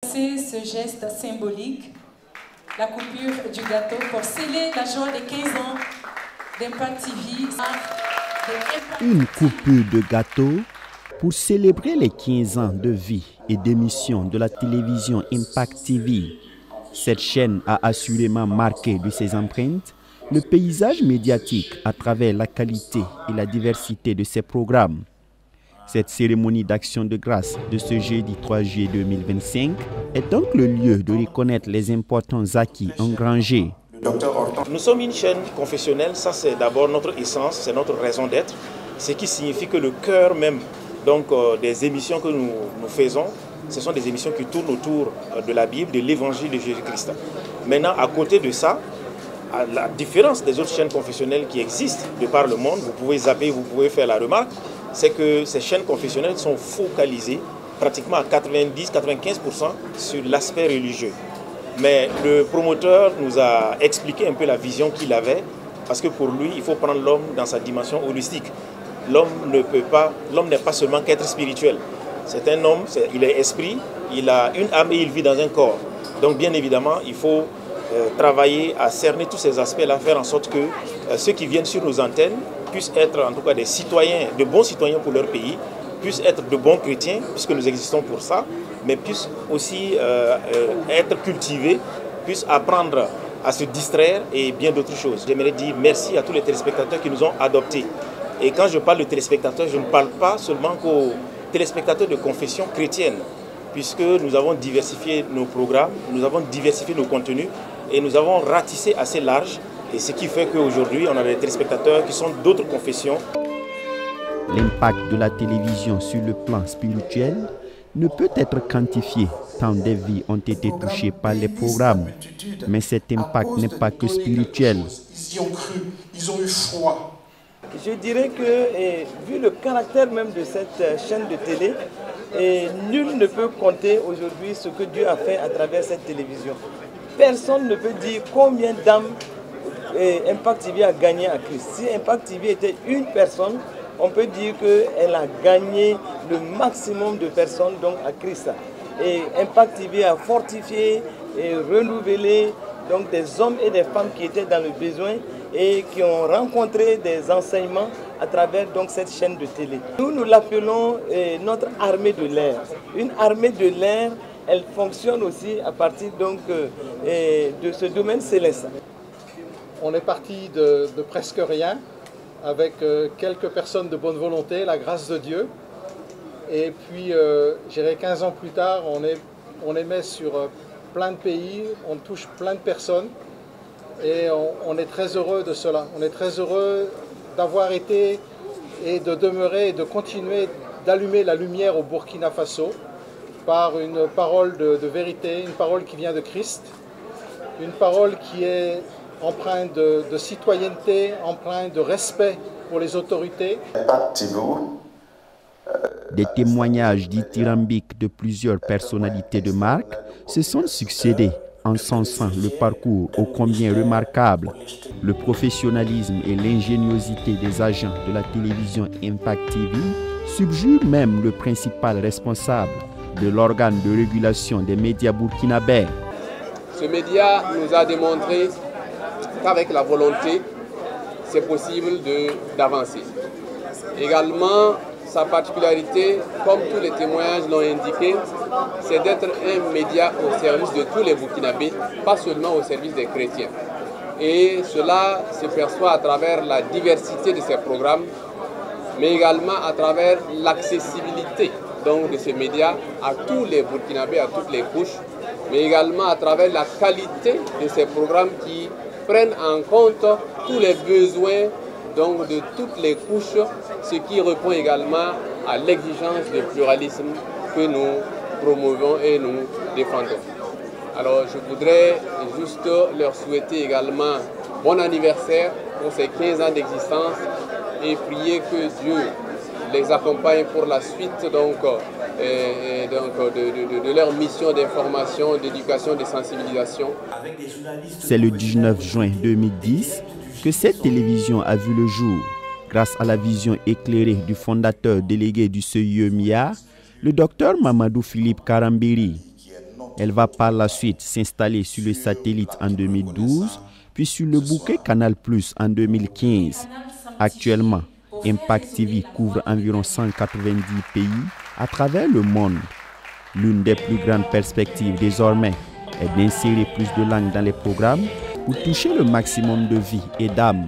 C'est ce geste symbolique, la coupure du gâteau pour sceller la joie des 15 ans d'Impact TV. Une coupure de gâteau pour célébrer les 15 ans de vie et d'émission de la télévision Impact TV. Cette chaîne a assurément marqué de ses empreintes le paysage médiatique à travers la qualité et la diversité de ses programmes. Cette cérémonie d'action de grâce de ce jeudi 3 juillet 2025 est donc le lieu de reconnaître les importants acquis engrangés. Nous sommes une chaîne confessionnelle, ça c'est d'abord notre essence, c'est notre raison d'être, ce qui signifie que le cœur même des émissions que nous faisons, ce sont des émissions qui tournent autour de la Bible, de l'évangile de Jésus-Christ. Maintenant, à côté de ça, à la différence des autres chaînes confessionnelles qui existent de par le monde, vous pouvez zapper, vous pouvez faire la remarque, c'est que ces chaînes confessionnelles sont focalisées pratiquement à 90-95% sur l'aspect religieux. Mais le promoteur nous a expliqué un peu la vision qu'il avait, parce que pour lui, il faut prendre l'homme dans sa dimension holistique. L'homme n'est pas seulement qu'être spirituel. C'est un homme, il est esprit, il a une âme et il vit dans un corps. Donc bien évidemment, il faut travailler à cerner tous ces aspects-là, faire en sorte que ceux qui viennent sur nos antennes puissent être en tout cas des citoyens, de bons citoyens pour leur pays, puissent être de bons chrétiens, puisque nous existons pour ça, mais puissent aussi être cultivés, puissent apprendre à se distraire et bien d'autres choses. J'aimerais dire merci à tous les téléspectateurs qui nous ont adoptés. Et quand je parle de téléspectateurs, je ne parle pas seulement qu'aux téléspectateurs de confession chrétienne, puisque nous avons diversifié nos programmes, nous avons diversifié nos contenus et nous avons ratissé assez large. Et ce qui fait qu'aujourd'hui, on a des téléspectateurs qui sont d'autres confessions. L'impact de la télévision sur le plan spirituel ne peut être quantifié tant des vies ont été touchées par les programmes. Mais cet impact n'est pas que spirituel. Ils y ont cru, ils ont eu foi. Je dirais que, vu le caractère même de cette chaîne de télé, nul ne peut compter aujourd'hui ce que Dieu a fait à travers cette télévision. Personne ne peut dire combien d'âmes Impact TV a gagné à Christ. Si Impact TV était une personne, on peut dire qu'elle a gagné le maximum de personnes donc, à Christ. Et Impact TV a fortifié et renouvelé donc, des hommes et des femmes qui étaient dans le besoin et qui ont rencontré des enseignements à travers donc, cette chaîne de télé. Nous l'appelons notre armée de l'air. Une armée de l'air, elle fonctionne aussi à partir donc, de ce domaine céleste. On est parti de presque rien, avec quelques personnes de bonne volonté, la grâce de Dieu. Et puis, j'irai 15 ans plus tard, on émet sur plein de pays, on touche plein de personnes. Et on est très heureux de cela. On est très heureux d'avoir été et de demeurer et de continuer d'allumer la lumière au Burkina Faso par une parole de vérité, une parole qui vient de Christ, une parole qui est empreinte de citoyenneté, empreinte de respect pour les autorités. Des témoignages dithyrambiques de plusieurs personnalités de marque se sont succédés, encensant le parcours ô combien remarquable, le professionnalisme et l'ingéniosité des agents de la télévision Impact TV subjugent même le principal responsable de l'organe de régulation des médias burkinabés. Ce média nous a démontré qu'avec la volonté, c'est possible d'avancer. Également, sa particularité, comme tous les témoignages l'ont indiqué, c'est d'être un média au service de tous les Burkinabés, pas seulement au service des chrétiens. Et cela se perçoit à travers la diversité de ses programmes, mais également à travers l'accessibilité de ces médias à tous les Burkinabés, à toutes les couches, mais également à travers la qualité de ces programmes qui prennent en compte tous les besoins de toutes les couches, ce qui répond également à l'exigence de pluralisme que nous promouvons et nous défendons. Alors je voudrais juste leur souhaiter également bon anniversaire pour ces 15 ans d'existence et prier que Dieu les accompagne pour la suite de leur mission d'information, d'éducation, de sensibilisation. C'est le 19 juin 2010 que cette télévision a vu le jour, grâce à la vision éclairée du fondateur délégué du CIE MIA, le docteur Mamadou Philippe Karambiri. Elle va par la suite s'installer sur le satellite en 2012, puis sur le bouquet Canal+ en 2015. Actuellement, Impact TV couvre environ 190 pays à travers le monde. L'une des plus grandes perspectives désormais est d'insérer plus de langues dans les programmes pour toucher le maximum de vies et d'âmes.